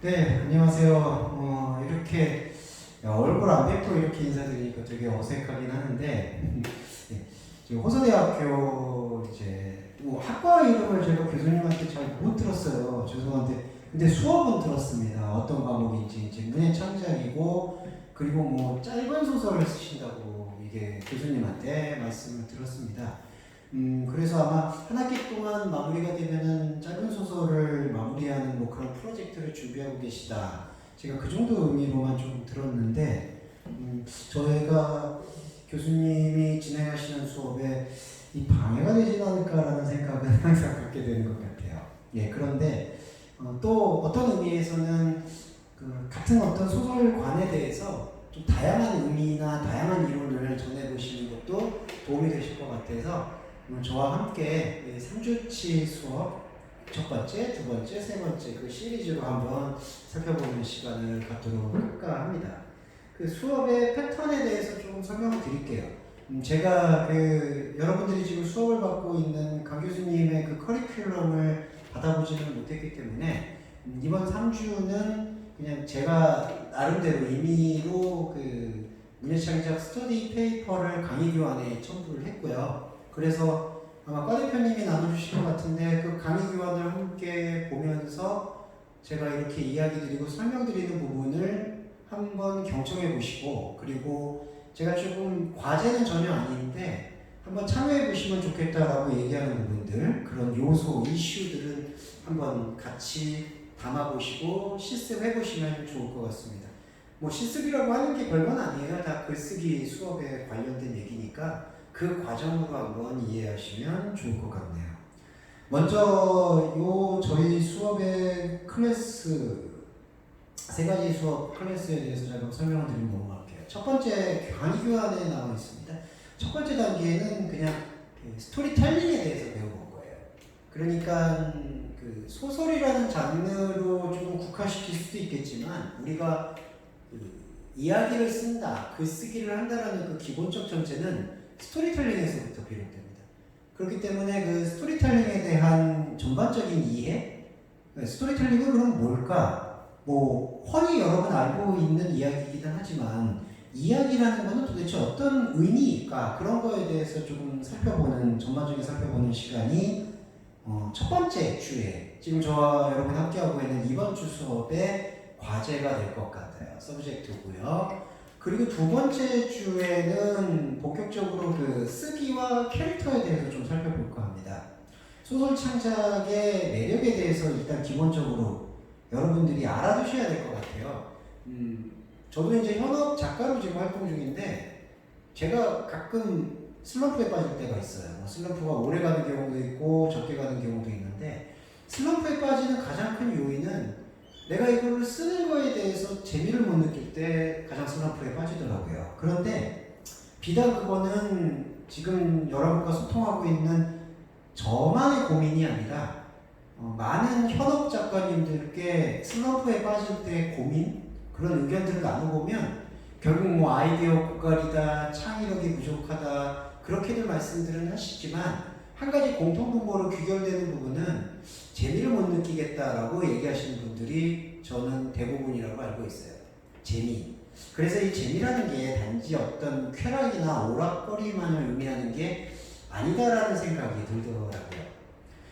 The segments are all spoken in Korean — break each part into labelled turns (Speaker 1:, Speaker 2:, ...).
Speaker 1: 네, 안녕하세요. 이렇게 얼굴 안 뵙고 이렇게 인사드리니까 되게 어색하긴 하는데, 네, 지금 호서대학교 이제 뭐 학과 이름을 제가 교수님한테 잘 못 들었어요. 죄송한데, 근데 수업은 들었습니다. 어떤 과목인지 이제 문해창작이고, 그리고 뭐 짧은 소설을 쓰신다고 이게 교수님한테 말씀을 들었습니다. 그래서 아마 한 학기 동안 마무리가 되면은 짧은 소설을 마무리하는 뭐 그런 프로젝트를 준비하고 계시다. 제가 그 정도 의미로만 좀 들었는데, 저희가 교수님이 진행하시는 수업에 이 방해가 되지 않을까라는 생각은 항상 갖게 되는 것 같아요. 예, 그런데 또 어떤 의미에서는 그 같은 어떤 소설관에 대해서 좀 다양한 의미나 다양한 이론을 전해보시는 것도 도움이 되실 것 같아서 저와 함께 3주치 수업 첫 번째, 두 번째, 세 번째 그 시리즈로 한번 살펴보는 시간을 갖도록 할까 합니다. 그 수업의 패턴에 대해서 좀 설명을 드릴게요. 제가 그 여러분들이 지금 수업을 받고 있는 강 교수님의 그 커리큘럼을 받아보지는 못했기 때문에 이번 3주는 그냥 제가 나름대로 임의로 그 문예창작 스터디 페이퍼를 강의 교환에 첨부를 했고요. 그래서 아마 과 대표님이 나눠주실 것 같은데 그 강의 교환을 함께 보면서 제가 이렇게 이야기 드리고 설명드리는 부분을 한번 경청해 보시고, 그리고 제가 조금 과제는 전혀 아닌데 한번 참여해 보시면 좋겠다라고 얘기하는 부분들, 그런 요소, 이슈들은 한번 같이 담아 보시고 실습해 보시면 좋을 것 같습니다. 뭐 실습이라고 하는 게 별건 아니에요. 다 글쓰기 수업에 관련된 얘기니까 그 과정으로 한번 이해하시면 좋을 것 같네요. 먼저 저희 수업의 클래스, 세 가지 수업 클래스에 대해서 제가 설명을 드리고 넘어갈게요. 첫 번째 강의 교환에 나와 있습니다. 첫 번째 단계는 그냥 스토리텔링에 대해서 배워볼 거예요. 그러니까 그 소설이라는 장르로 조금 국한시킬 수도 있겠지만 우리가 그 이야기를 쓴다, 글쓰기를 한다라는 그 기본적 전제는 스토리텔링에서부터 비롯됩니다. 그렇기 때문에 그 스토리텔링에 대한 전반적인 이해, 스토리텔링은 그럼 뭘까? 뭐 훤히 여러분 알고 있는 이야기이긴 하지만 이야기라는 것은 도대체 어떤 의미일까? 그런 거에 대해서 조금 전반적인 살펴보는 시간이 첫 번째 주에 지금 저와 여러분 함께하고 있는 이번 주 수업의 과제가 될 것 같아요. 서브젝트고요. 그리고 두 번째 주에는 본격적으로 그 쓰기와 캐릭터에 대해서 좀 살펴볼까 합니다. 소설 창작의 매력에 대해서 일단 기본적으로 여러분들이 알아두셔야 될 것 같아요. 저도 이제 현업 작가로 지금 활동 중인데 제가 가끔 슬럼프에 빠질 때가 있어요. 슬럼프가 오래 가는 경우도 있고 적게 가는 경우도 있는데, 슬럼프에 빠지는 가장 큰 요인은 내가 이걸 쓰는 거에 대해서 재미를 못 느낄 때 가장 슬럼프에 빠지더라고요. 그런데 비단 그거는 지금 여러분과 소통하고 있는 저만의 고민이 아니라 많은 현업 작가님들께 슬럼프에 빠질 때 고민, 그런 의견들을 나눠보면 결국 뭐 아이디어 고갈이다, 창의력이 부족하다, 그렇게들 말씀들은 하시지만 한 가지 공통분모로 귀결되는 부분은 재미를 못 느끼겠다라고 얘기하시는 분들이 저는 대부분이라고 알고 있어요. 재미. 그래서 이 재미라는 게 단지 어떤 쾌락이나 오락거리만을 의미하는 게 아니다라는 생각이 들더라고요.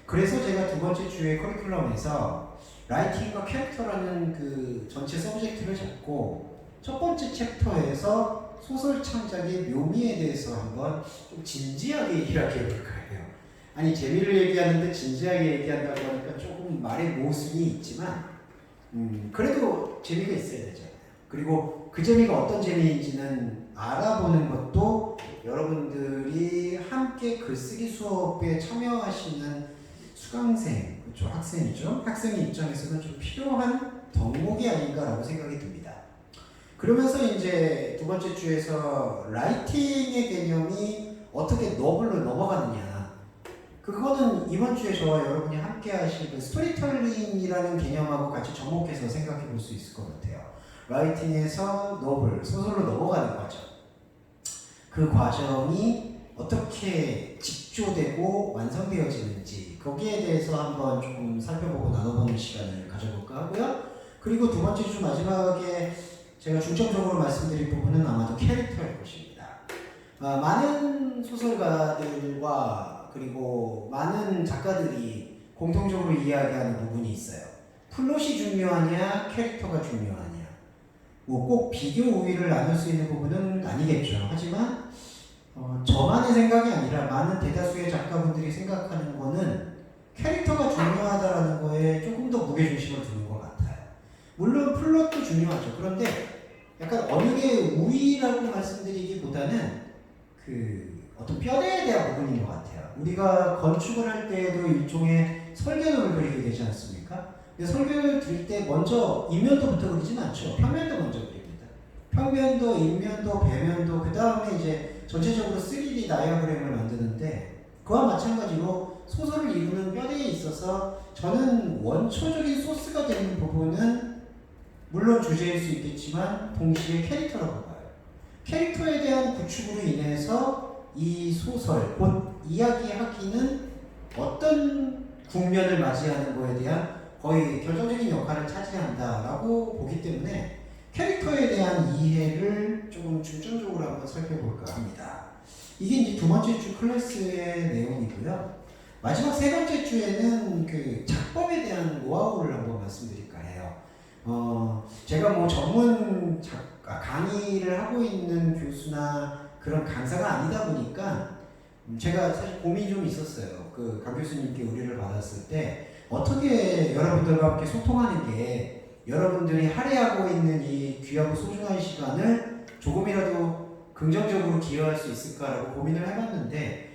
Speaker 1: 그래서 제가 두 번째 주의 커리큘럼에서 라이팅과 캐릭터라는 그 전체 서브젝트를 잡고 첫 번째 챕터에서 소설 창작의 묘미에 대해서 한번 좀 진지하게 이야기해 볼 거예요. 아니 재미를 얘기하는데 진지하게 얘기한다고 하니까 조금 말의 모순이 있지만 그래도 재미가 있어야 되잖아요. 그리고 그 재미가 어떤 재미인지는 알아보는 것도 여러분들이 함께 글쓰기 수업에 참여하시는 수강생, 그렇죠? 학생이죠? 학생의 입장에서는 좀 필요한 덕목이 아닌가라고 생각이 듭니다. 그러면서 이제 두 번째 주에서 라이팅의 개념이 어떻게 너블로 넘어가느냐, 그거는 이번 주에 저와 여러분이 함께 하실 그 스토리텔링이라는 개념하고 같이 접목해서 생각해 볼 수 있을 것 같아요. 라이팅에서 노블, 소설로 넘어가는 과정, 그 과정이 어떻게 집조되고 완성되어지는지 거기에 대해서 한번 조금 살펴보고 나눠보는 시간을 가져볼까 하고요. 그리고 두 번째 주 마지막에 제가 중점적으로 말씀드릴 부분은 아마도 캐릭터일 것입니다. 많은 소설가들과 그리고 많은 작가들이 공통적으로 이야기하는 부분이 있어요. 플롯이 중요하냐, 캐릭터가 중요하냐. 뭐 꼭 비교 우위를 나눌 수 있는 부분은 아니겠죠. 하지만 저만의 생각이 아니라 많은 대다수의 작가분들이 생각하는 거는 캐릭터가 중요하다라는 거에 조금 더 무게중심을 두는 것 같아요. 물론 플롯도 중요하죠. 그런데 약간 어느 게 우위라고 말씀드리기보다는 그 어떤 뼈대에 대한 부분인 것 같아요. 우리가 건축을 할 때에도 일종의 설계도를 그리게 되지 않습니까? 근데 설계도를 드릴 때 먼저 인면도부터 그리진 않죠. 평면도 먼저 그립니다. 평면도, 인면도, 배면도, 그 다음에 이제 전체적으로 3D 다이어그램을 만드는데 그와 마찬가지로 소설을 이루는 뼈대에 있어서 저는 원초적인 소스가 되는 부분은 물론 주제일 수 있겠지만 동시에 캐릭터라고 봐요. 캐릭터에 대한 구축으로 인해서 이 소설, 곧 이야기하기는 어떤 국면을 맞이하는 거에 대한 거의 결정적인 역할을 차지한다라고 보기 때문에 캐릭터에 대한 이해를 조금 중점적으로 한번 살펴볼까 합니다. 이게 이제 두 번째 주 클래스의 내용이고요. 마지막 세 번째 주에는 그 작법에 대한 노하우를 한번 말씀드릴까 해요. 제가 뭐 전문 강의를 하고 있는 교수나 그런 강사가 아니다 보니까 제가 사실 고민이 좀 있었어요. 그 강 교수님께 의뢰를 받았을 때 어떻게 여러분들과 함께 소통하는 게 여러분들이 할애하고 있는 이 귀하고 소중한 시간을 조금이라도 긍정적으로 기여할 수 있을까라고 고민을 해봤는데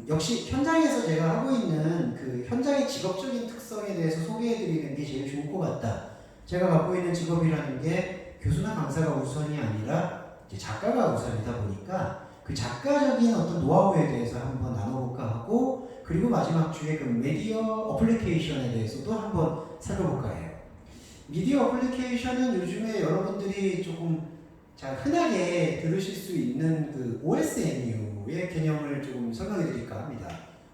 Speaker 1: 역시 현장에서 제가 하고 있는 그 현장의 직업적인 특성에 대해서 소개해드리는 게 제일 좋을 것 같다. 제가 갖고 있는 직업이라는 게 교수나 강사가 우선이 아니라 이제 작가가 우선이다 보니까 그 작가적인 어떤 노하우에 대해서 한번 나눠볼까 하고 그리고 마지막 주에 그 미디어 어플리케이션에 대해서도 한번 살펴볼까 해요. 미디어 어플리케이션은 요즘에 여러분들이 조금 잘 흔하게 들으실 수 있는 그 OSMU의 개념을 조금 설명해 드릴까 합니다.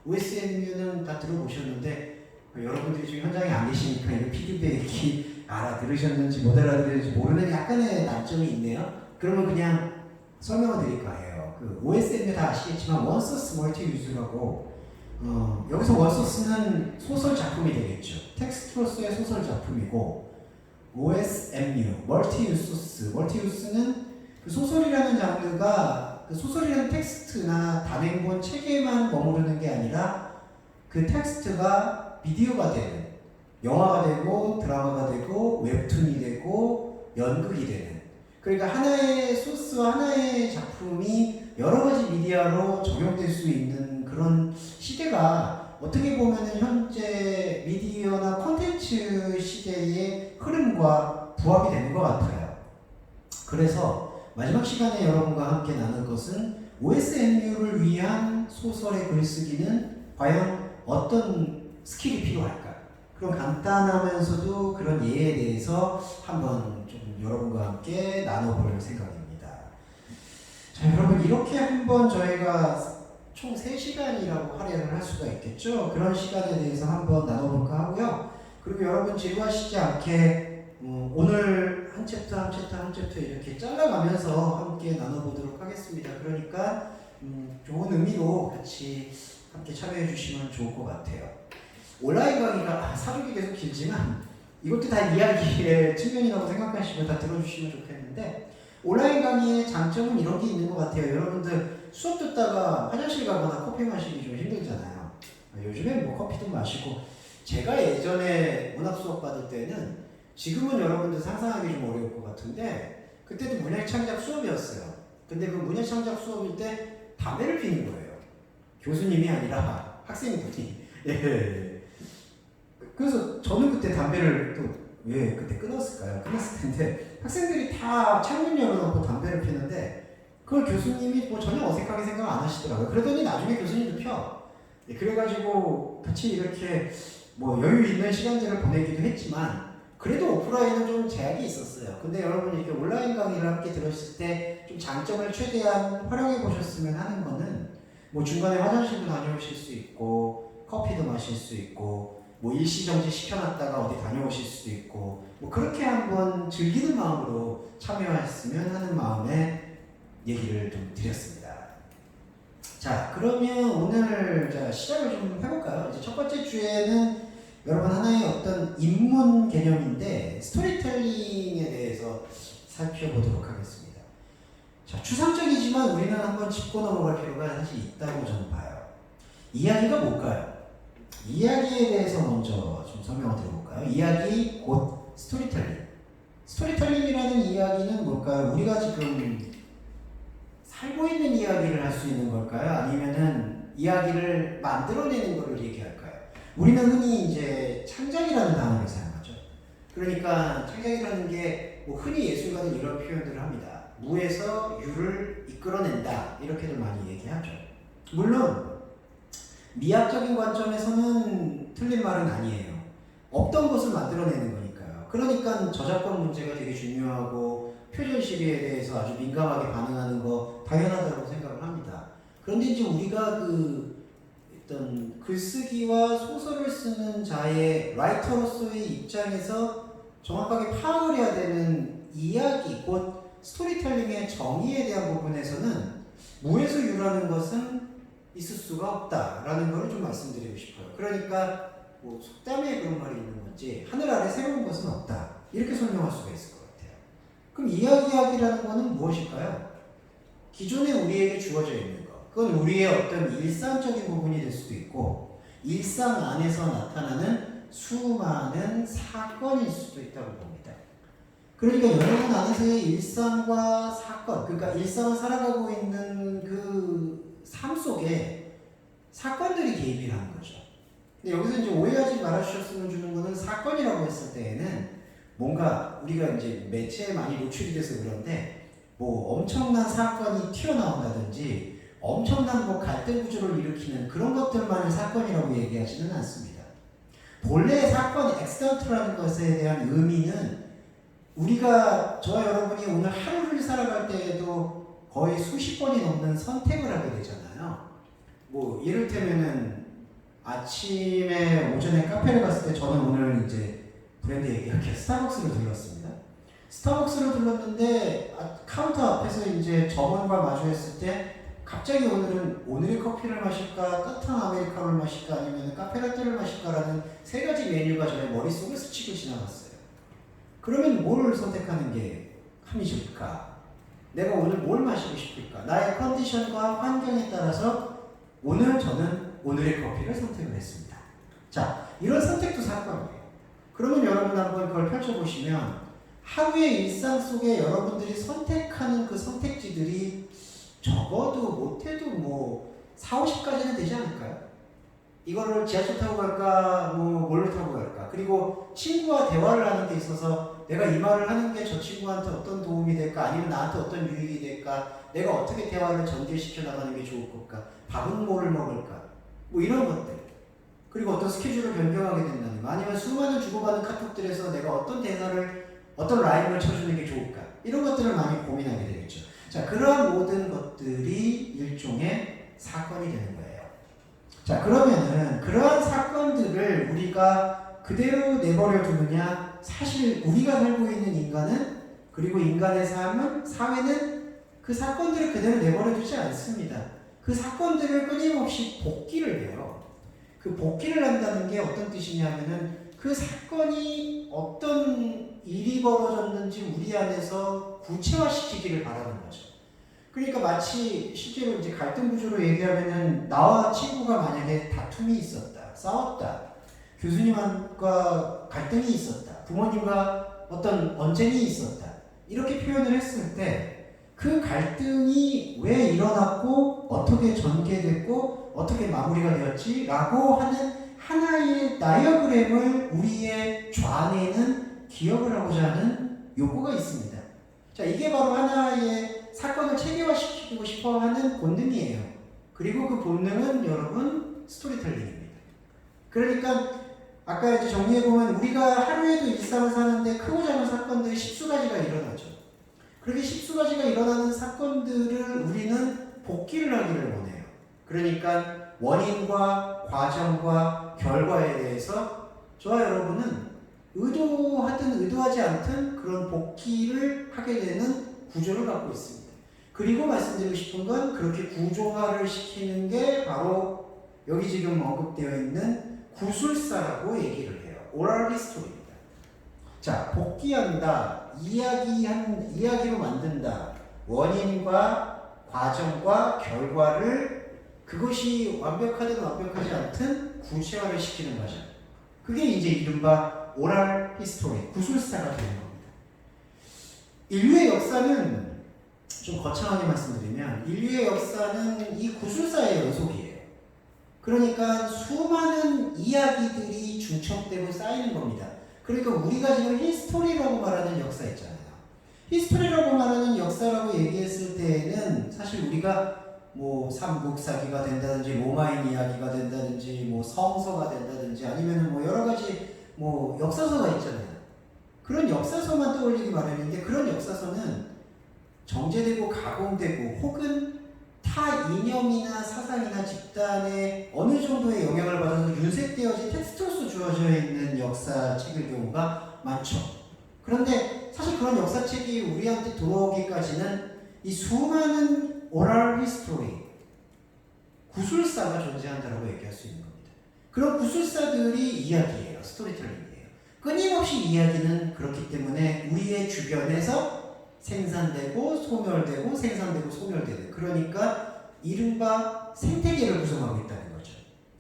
Speaker 1: OSMU는 다 들어보셨는데 여러분들이 지금 현장에 안 계시니까 이 피드백이 알아들으셨는지 못 알아들으셨는지 모르는 약간의 난점이 있네요. 그러면 그냥 설명을 드릴까 해요. 그 OSMU 다 아시겠지만 원소스 멀티 유즈라고 여기서 원소스는 소설 작품이 되겠죠. 텍스트로서의 소설 작품이고 OSMU 멀티 유소스 멀티 유스는 그 소설이라는 장르가 그 소설이라는 텍스트나 단행본 책에만 머무르는 게 아니라 그 텍스트가 비디오가 되는 영화가 되고 드라마가 되고 웹툰이 되고 연극이 되는 그러니까 하나의 소스와 하나의 작품이 여러 가지 미디어로 적용될 수 있는 그런 시대가 어떻게 보면 현재 미디어나 콘텐츠 시대의 흐름과 부합이 되는 것 같아요. 그래서 마지막 시간에 여러분과 함께 나눌 것은 OSMU를 위한 소설의 글쓰기는 과연 어떤 스킬이 필요할까? 그런 간단하면서도 그런 예에 대해서 한번 좀 여러분과 함께 나눠볼 생각입니다. 자, 여러분 이렇게 한번 저희가 총 3시간이라고 할애를 할 수가 있겠죠. 그런 시간에 대해서 한번 나눠볼까 하고요. 그리고 여러분 지루하시지 않게 오늘 한 챕터 한 챕터 한 챕터 이렇게 잘라가면서 함께 나눠보도록 하겠습니다. 그러니까 좋은 의미로 같이 함께 참여해 주시면 좋을 것 같아요. 온라인 강의가 사족이 계속 길지만 이것도 다 이야기의 측면이라고 생각하시면 다 들어주시면 좋겠는데 온라인 강의의 장점은 이런 게 있는 것 같아요. 여러분들 수업 듣다가 화장실 가거나 커피 마시기 좀 힘들잖아요. 요즘엔 뭐 커피도 마시고 제가 예전에 문학 수업 받을 때는 지금은 여러분들 상상하기 좀 어려울 것 같은데 그때도 문예창작 수업이었어요. 근데 그 문예창작 수업일 때 담배를 피는 거예요. 교수님이 아니라 학생분이. 예. 그래서 저는 그때 담배를 또 왜 그때 끊었을까요? 끊었을 텐데 학생들이 다 창문 열어놓고 담배를 피는데 그걸 교수님이 뭐 전혀 어색하게 생각 안 하시더라고요. 그러더니 나중에 교수님도 펴. 예, 그래가지고 같이 이렇게 뭐 여유 있는 시간들을 보내기도 했지만 그래도 오프라인은 좀 제약이 있었어요. 근데 여러분이 이렇게 온라인 강의를 함께 들으실 때 좀 장점을 최대한 활용해 보셨으면 하는 거는 뭐 중간에 화장실도 다녀오실 수 있고 커피도 마실 수 있고 뭐 일시정지 시켜놨다가 어디 다녀오실 수도 있고 뭐 그렇게 한번 즐기는 마음으로 참여했으면 하는 마음에 얘기를 좀 드렸습니다. 자, 그러면 오늘 시작을 좀 해볼까요? 이제 첫 번째 주에는 여러분 하나의 어떤 입문 개념인데 스토리텔링에 대해서 살펴보도록 하겠습니다. 자, 추상적이지만 우리는 한번 짚고 넘어갈 필요가 사실 있다고 저는 봐요. 이야기가 뭘까요? 이야기에 대해서 먼저 좀 설명을 드려볼까요? 이야기 곧 스토리텔링. 스토리텔링이라는 이야기는 뭘까요? 우리가 지금 살고 있는 이야기를 할 수 있는 걸까요? 아니면은 이야기를 만들어내는 것을 얘기할까요? 우리는 흔히 이제 창작이라는 단어를 사용하죠. 그러니까 창작이라는 게 뭐 흔히 예술가들 이런 표현들을 합니다. 무에서 유를 이끌어낸다 이렇게들 많이 얘기하죠. 물론 미학적인 관점에서는 틀린 말은 아니에요. 없던 것을 만들어내는 거니까요. 그러니까 저작권 문제가 되게 중요하고 표준 시비에 대해서 아주 민감하게 반응하는 거 당연하다고 생각을 합니다. 그런데 이제 우리가 어떤 글쓰기와 소설을 쓰는 자의 라이터로서의 입장에서 정확하게 파악을 해야 되는 이야기, 곧 스토리텔링의 정의에 대한 부분에서는 무에서 유라는 것은 있을 수가 없다라는 걸 좀 말씀드리고 싶어요. 그러니까 뭐 속담에 그런 말이 있는 건지 하늘 아래 새로운 것은 없다 이렇게 설명할 수가 있을 것 같아요. 그럼 이야기하기라는 것은 무엇일까요? 기존에 우리에게 주어져 있는 것, 그건 우리의 어떤 일상적인 부분이 될 수도 있고 일상 안에서 나타나는 수많은 사건일 수도 있다고 봅니다. 그러니까 여러분 안에서의 일상과 사건, 그러니까 일상을 살아가고 있는 그 삶 속에 사건들이 개입이라는 거죠. 근데 여기서 이제 오해하지 말아주셨으면 주는 거는 사건이라고 했을 때에는 뭔가 우리가 이제 매체에 많이 노출이 돼서 그런데 뭐 엄청난 사건이 튀어나온다든지 엄청난 뭐 갈등 구조를 일으키는 그런 것들만을 사건이라고 얘기하지는 않습니다. 본래의 사건, 엑스턴트라는 것에 대한 의미는 우리가 저와 여러분이 오늘 하루를 살아갈 때에도 거의 수십 번이 넘는 선택을 하게 되잖아요. 뭐 이를테면은 아침에 오전에 카페를 갔을 때 저는 오늘 이제 브랜드 얘기할게요. 스타벅스를 들렀습니다. 스타벅스를 들렀는데 카운터 앞에서 이제 점원과 마주했을 때 갑자기 오늘의 커피를 마실까, 따뜻한 아메리카노를 마실까, 아니면 카페라떼를 마실까라는 세 가지 메뉴가 저의 머릿속을 스치고 지나갔어요. 그러면 뭘 선택하는 게 합리적일까? 내가 오늘 뭘 마시고 싶을까? 나의 컨디션과 환경에 따라서 오늘 저는 오늘의 커피를 선택을 했습니다. 자, 이런 선택도 사건이에요. 그러면 여러분 한번 그걸 펼쳐보시면 하루의 일상 속에 여러분들이 선택하는 그 선택지들이 적어도 못해도 뭐 4, 50까지는 되지 않을까요? 이거를 지하철 타고 갈까, 뭐 뭘로 타고 갈까? 그리고 친구와 대화를 하는 데 있어서 내가 이 말을 하는 게 저 친구한테 어떤 도움이 될까? 아니면 나한테 어떤 유익이 될까? 내가 어떻게 대화를 전개시켜 나가는 게 좋을 걸까? 밥은 뭐를 먹을까? 뭐 이런 것들. 그리고 어떤 스케줄을 변경하게 된다는 거. 아니면 수많은 주고받은 카톡들에서 내가 어떤 대사를, 어떤 라임을 쳐주는 게 좋을까? 이런 것들을 많이 고민하게 되겠죠. 자, 그러한 모든 것들이 일종의 사건이 되는 거예요. 자, 그러면은 그러한 사건들을 우리가 그대로 내버려 두느냐? 사실 우리가 살고 있는 인간은, 그리고 인간의 삶은, 사회는 그 사건들을 그대로 내버려 두지 않습니다. 그 사건들을 끊임없이 복기를 해요. 그 복기를 한다는 게 어떤 뜻이냐면은 그 사건이 어떤 일이 벌어졌는지 우리 안에서 구체화시키기를 바라는 거죠. 그러니까 마치 실제로 이제 갈등 구조로 얘기하면은 나와 친구가 만약에 다툼이 있었다, 싸웠다, 교수님과 갈등이 있었다, 부모님과 어떤 언쟁이 있었다, 이렇게 표현을 했을 때 그 갈등이 왜 일어났고 어떻게 전개됐고 어떻게 마무리가 되었지? 라고 하는 하나의 다이어그램을 우리의 좌뇌는 기억을 하고자 하는 욕구가 있습니다. 자, 이게 바로 하나의 사건을 체계화시키고 싶어 하는 본능이에요. 그리고 그 본능은 여러분 스토리텔링입니다. 그러니까 아까 이제 정리해보면 우리가 하루에도 일상을 사는데 크고 작은 사건들이 십수가지가 일어나죠. 그렇게 십수가지가 일어나는 사건들을 우리는 복기를 하기를 원해요. 그러니까 원인과 과정과 결과에 대해서 저와 여러분은 의도하든 의도하지 않든 그런 복귀를 하게 되는 구조를 갖고 있습니다. 그리고 말씀드리고 싶은 건 그렇게 구조화를 시키는 게 바로 여기 지금 언급되어 있는 구술사라고 얘기를 해요. 오럴 히스토리입니다. 자, 복귀한다, 이야기로 만든다, 원인과 과정과 결과를 그것이 완벽하든 완벽하지 않든 구체화를 시키는 과정. 그게 이제 이른바 오럴 히스토리, 구술사가 되는 겁니다. 인류의 역사는 좀 거창하게 말씀드리면 인류의 역사는 이 구술사의 연속이에요. 그러니까 수많은 이야기들이 중첩되고 쌓이는 겁니다. 그러니까 우리가 지금 히스토리라고 말하는 역사 있잖아요. 히스토리라고 말하는 역사라고 얘기했을 때에는 사실 우리가 뭐 삼국사기가 된다든지 로마인 이야기가 된다든지 뭐 성서가 된다든지 아니면 뭐 여러 가지 뭐 역사서가 있잖아요. 그런 역사서만 떠올리기 마련인데 그런 역사서는 정제되고 가공되고 혹은 타 이념이나 사상이나 집단의 어느 정도의 영향을 받아서 윤색되어진 텍스트로서 주어져 있는 역사책일 경우가 많죠. 그런데 사실 그런 역사책이 우리한테 들어오기까지는 이 수많은 오럴 히스토리, 구술사가 존재한다고 얘기할 수 있는 겁니다. 그런 구술사들이 이야기예요. 스토리텔링이에요. 끊임없이 이야기는 그렇기 때문에 우리의 주변에서 생산되고 소멸되고 생산되고 소멸되는, 그러니까 이른바 생태계를 구성하고 있다는 거죠.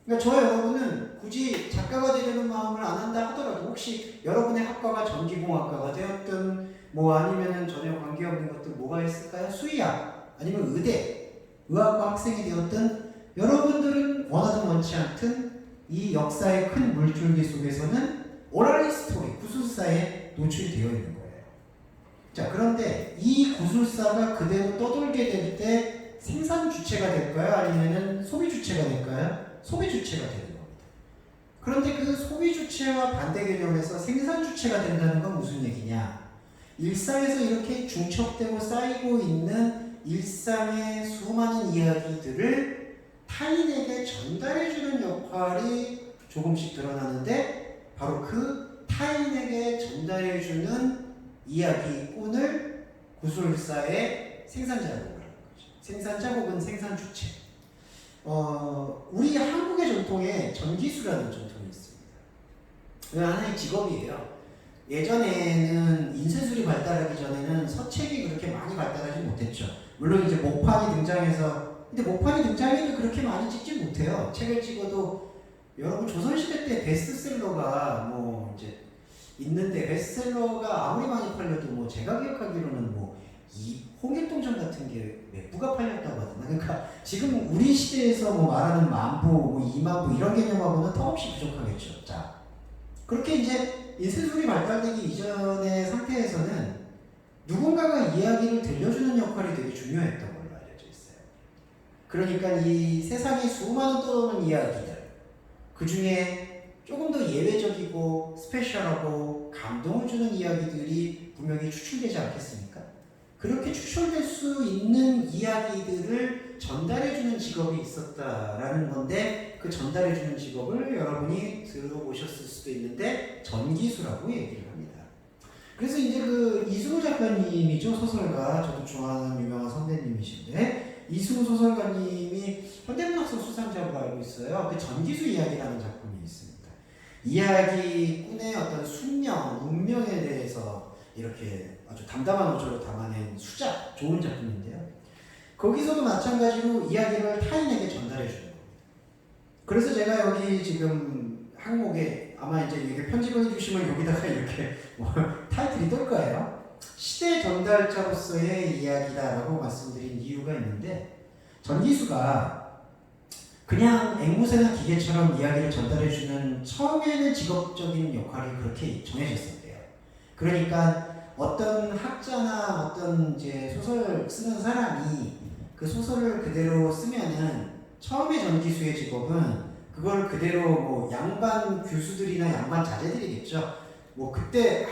Speaker 1: 그러니까 저와 여러분은 굳이 작가가 되려는 마음을 안 한다 하더라도 혹시 여러분의 학과가 전기공학과가 되었든 뭐 아니면은 전혀 관계없는 것들 뭐가 있을까요? 수의학 아니면 의대, 의학과 학생이 되었든 여러분들은 원하든 원치 않든 이 역사의 큰 물줄기 속에서는 오럴 히스토리, 구술사에 노출이 되어 있는 거예요. 자, 그런데 이 구술사가 그대로 떠돌게 될 때 생산 주체가 될까요? 아니면은 소비 주체가 될까요? 소비 주체가 되는 겁니다. 그런데 그 소비 주체와 반대 개념에서 생산 주체가 된다는 건 무슨 얘기냐? 일상에서 이렇게 중첩되고 쌓이고 있는 일상의 수많은 이야기들을 타인에게 전달해주는 역할이 조금씩 드러나는데 바로 그 타인에게 전달해주는 이야기꾼을 구술사의 생산자라고 말하는 거죠. 생산자 혹은 생산 주체. 우리 한국의 전통에 전기수라는 전통이 있습니다. 하나의 직업이에요. 예전에는 인쇄술이 발달하기 전에는 서책이 그렇게 많이 발달하지 못했죠. 물론 이제 목판이 등장해서, 근데 목판이 등장해도 그렇게 많이 찍지 못해요. 책을 찍어도 여러분 조선시대 때 베스트셀러가 뭐 이제 있는데 베스트셀러가 아무리 많이 팔려도 뭐 제가 기억하기로는 뭐 이 홍길동전 같은 게 몇 부가 팔렸다고 하더나. 그러니까 지금 우리 시대에서 뭐 말하는 만부, 뭐 2만부 이런 개념하고는 턱없이 부족하겠죠. 자, 그렇게 이제 인쇄술이 발달되기 이전의 상태에서는 누군가가 이야기를 들려주는 역할이 되게 중요했던 걸로 알려져 있어요. 그러니까 이 세상에 수많은 떠도는 이야기들, 그 중에 조금 더 예외적이고 스페셜하고 감동을 주는 이야기들이 분명히 추출되지 않겠습니까? 그렇게 추출될 수 있는 이야기들을 전달해주는 직업이 있었다라는 건데 그 전달해주는 직업을 여러분이 들어보셨을 수도 있는데 전기수라고 얘기를 합니다. 그래서 이제 그 이승우 작가님이죠. 소설가. 저도 좋아하는 유명한 선배님이신데 이승우 소설가님이 현대문학상 수상자로 알고 있어요. 그 전기수 이야기라는 작품이 있습니다. 이야기꾼의 어떤 숙명, 운명에 대해서 이렇게 아주 담담한 어조로 담아낸 수작, 좋은 작품인데요. 거기서도 마찬가지로 이야기를 타인에게 전달해 주는 겁니다. 그래서 제가 여기 지금 항목에 아마 이제 이게 편집을 해주시면 여기다가 이렇게 뭐 타이틀이 뜰 거예요. 시대 전달자로서의 이야기다라고 말씀드린 이유가 있는데 전기수가 그냥 앵무새나 기계처럼 이야기를 전달해주는 처음에는 직업적인 역할이 그렇게 정해졌었대요. 그러니까 어떤 학자나 어떤 이제 소설 쓰는 사람이 그 소설을 그대로 쓰면은 처음에 전기수의 직업은 그걸 그대로 뭐 양반 교수들이나 양반 자제들이겠죠. 뭐 그때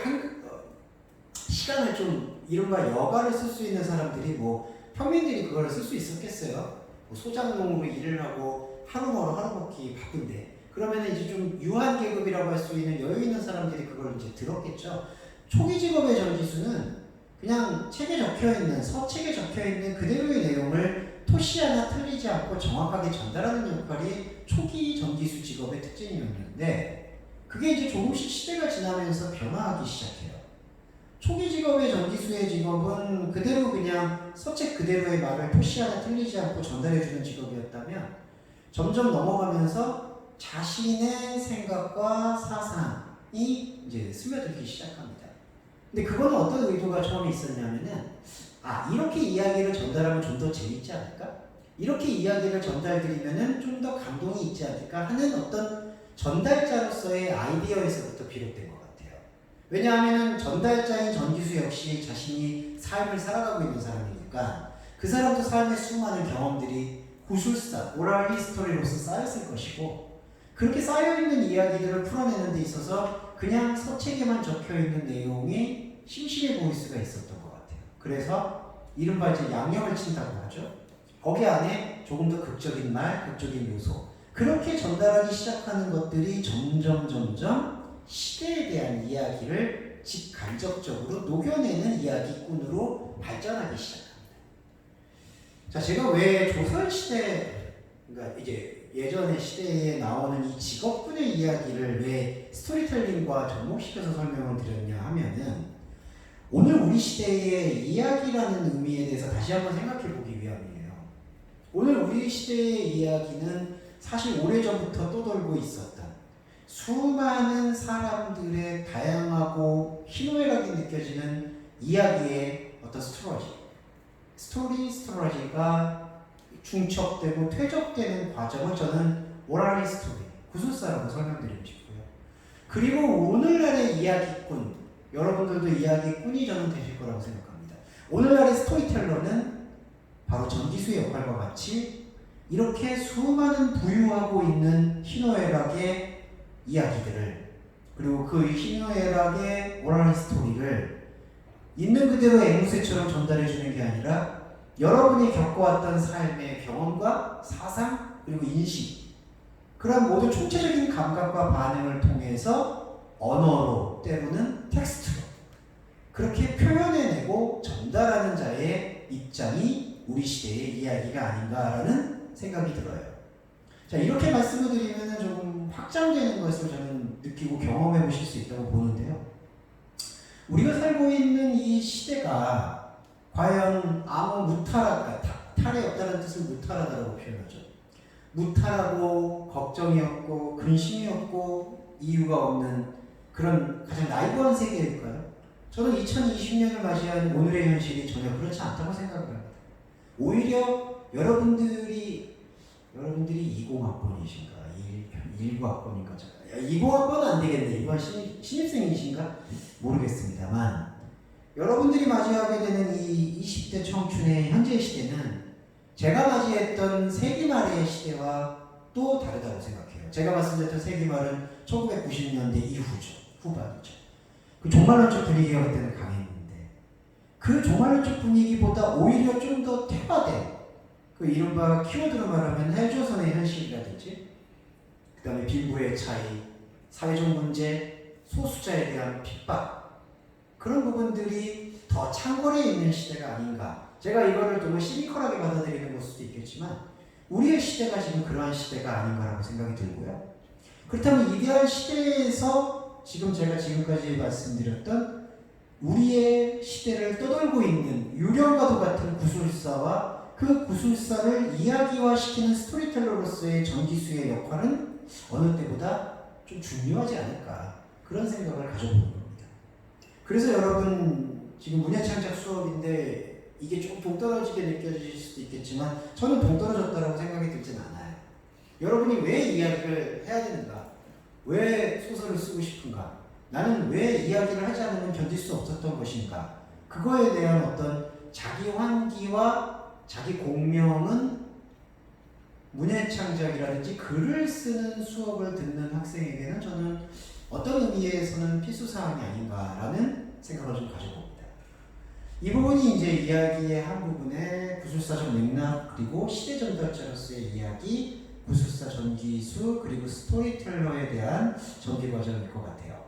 Speaker 1: 시간을 좀 이른바 여가를 쓸 수 있는 사람들이 뭐 평민들이 그걸 쓸 수 있었겠어요. 뭐 소장농으로 일을 하고 하루 멀어 하루 먹기 바쁜데 그러면 이제 좀 유한 계급이라고 할 수 있는 여유 있는 사람들이 그걸 이제 들었겠죠. 초기 직업의 전기수는 그냥 책에 적혀있는, 서책에 적혀있는 그대로의 내용을 토시 하나 틀리지 않고 정확하게 전달하는 역할이 초기 전기수 직업의 특징이었는데, 그게 이제 조금씩 시대가 지나면서 변화하기 시작해요. 초기 직업의 전기수의 직업은 그대로 그냥 서책 그대로의 말을 토시 하나 틀리지 않고 전달해주는 직업이었다면, 점점 넘어가면서 자신의 생각과 사상이 이제 스며들기 시작합니다. 근데 그거는 어떤 의도가 처음에 있었냐면은, 이렇게 이야기를 전달하면 좀 더 재밌지 않을까? 이렇게 이야기를 전달드리면은 좀 더 감동이 있지 않을까 하는 어떤 전달자로서의 아이디어에서부터 비롯된 것 같아요. 왜냐하면 전달자인 전기수 역시 자신이 삶을 살아가고 있는 사람이니까 그 사람도 삶의 수많은 경험들이 구술사, 오랄 히스토리로서 쌓였을 것이고, 그렇게 쌓여있는 이야기들을 풀어내는 데 있어서 그냥 서책에만 적혀있는 내용이 심심해 보일 수가 있었던 것 같아요. 그래서 이른바 이제 양념을 친다고 하죠. 거기 안에 조금 더 극적인 말, 극적인 요소, 그렇게 전달하기 시작하는 것들이 점점 시대에 대한 이야기를 직간접적으로 녹여내는 이야기꾼으로 발전하기 시작합니다. 자, 제가 왜 조선시대, 그러니까 이제 예전의 시대에 나오는 이 직업군의 이야기를 왜 스토리텔링과 접목시켜서 설명을 드렸냐 하면은, 오늘 우리 시대의 이야기라는 의미에 대해서 다시 한번 생각해 보기 위함이에요. 오늘 우리 시대의 이야기는 사실 오래전부터 떠돌고 있었던 수많은 사람들의 다양하고 희노애락이 느껴지는 이야기의 어떤 스토리지가 중첩되고 퇴적되는 과정을 저는 오랄 히스토리, 구술사라고 설명드리고 싶고요. 그리고 오늘날의 이야기꾼, 여러분들도 이야기꾼이 저는 되실 거라고 생각합니다. 오늘날의 스토리텔러는 바로 전기수의 역할과 같이 이렇게 수많은 부유하고 있는 희노애락의 이야기들을, 그리고 그 희노애락의 오랄 히스토리를 있는 그대로 앵무새처럼 전달해주는 게 아니라 여러분이 겪어왔던 삶의 경험과 사상, 그리고 인식, 그런 모든 총체적인 감각과 반응을 통해서 언어로, 때로는 텍스트로 그렇게 표현해내고 전달하는 자의 입장이 우리 시대의 이야기가 아닌가라는 생각이 들어요. 자, 이렇게 말씀을 드리면 조금 확장되는 것을 저는 느끼고 경험해 보실 수 있다고 보는데요. 우리가 살고 있는 이 시대가 과연 아무 무탈하다, 탈이 없다는 뜻을 무탈하다라고 표현하죠. 무탈하고 걱정이 없고 근심이 없고 이유가 없는 그런 가장 나이브한 세계일까요? 저는 2020년을 맞이한 오늘의 현실이 전혀 그렇지 않다고 생각을 합니다. 오히려 여러분들이 20학번이신가 19학번인가 20학번은 안 되겠네. 이번 신입생이신가 모르겠습니다만, 여러분들이 맞이하게 되는 이 20대 청춘의 현재 시대는 제가 맞이했던 세기 말의 시대와 또 다르다고 생각해요. 제가 말씀드렸던 세기 말은 1990년대 이후죠. 후반이죠. 그 종말론적 분위기가 그때는 강했는데, 그 종말론적 분위기보다 오히려 좀 더 퇴화된, 그 이른바 키워드로 말하면 헬조선의 현실이라든지, 그 다음에 빈부의 차이, 사회적 문제, 소수자에 대한 핍박, 그런 부분들이 더 창궐해 있는 시대가 아닌가. 제가 이거를 너무 시니컬하게 받아들이는 걸 수도 있겠지만 우리의 시대가 지금 그러한 시대가 아닌가라고 생각이 들고요. 그렇다면 이대한 시대에서 지금 제가 지금까지 말씀드렸던 우리의 시대를 떠돌고 있는 유령과도 같은 구술사와 그 구술사를 이야기화시키는 스토리텔러로서의 전기수의 역할은 어느 때보다 좀 중요하지 않을까, 그런 생각을 가져보는 겁니다. 그래서 여러분, 지금 문예창작 수업인데 이게 조금 동떨어지게 느껴질 수도 있겠지만 저는 동떨어졌다고 생각이 들진 않아요. 여러분이 왜 이야기를 해야 되는가? 왜 소설을 쓰고 싶은가? 나는 왜 이야기를 하지 않으면 견딜 수 없었던 것인가? 그거에 대한 어떤 자기 환기와 자기 공명은 문예창작이라든지 글을 쓰는 수업을 듣는 학생에게는 저는 어떤 의미에서는 필수사항이 아닌가라는 생각을 좀 가져봅니다. 이 부분이 이제 이야기의 한 부분의 구술사적 맥락, 그리고 시대 전달자로서의 이야기, 구술사 전기수 그리고 스토리텔러에 대한 전기 과정일 것 같아요.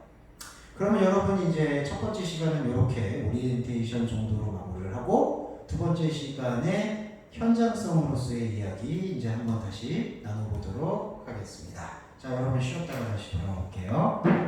Speaker 1: 그러면 여러분 이제 첫 번째 시간은 이렇게 오리엔테이션 정도로 마무리를 하고 두 번째 시간에 현장성으로서의 이야기 이제 한번 다시 나눠보도록 하겠습니다. 자, 여러분 쉬었다가 다시 돌아올게요.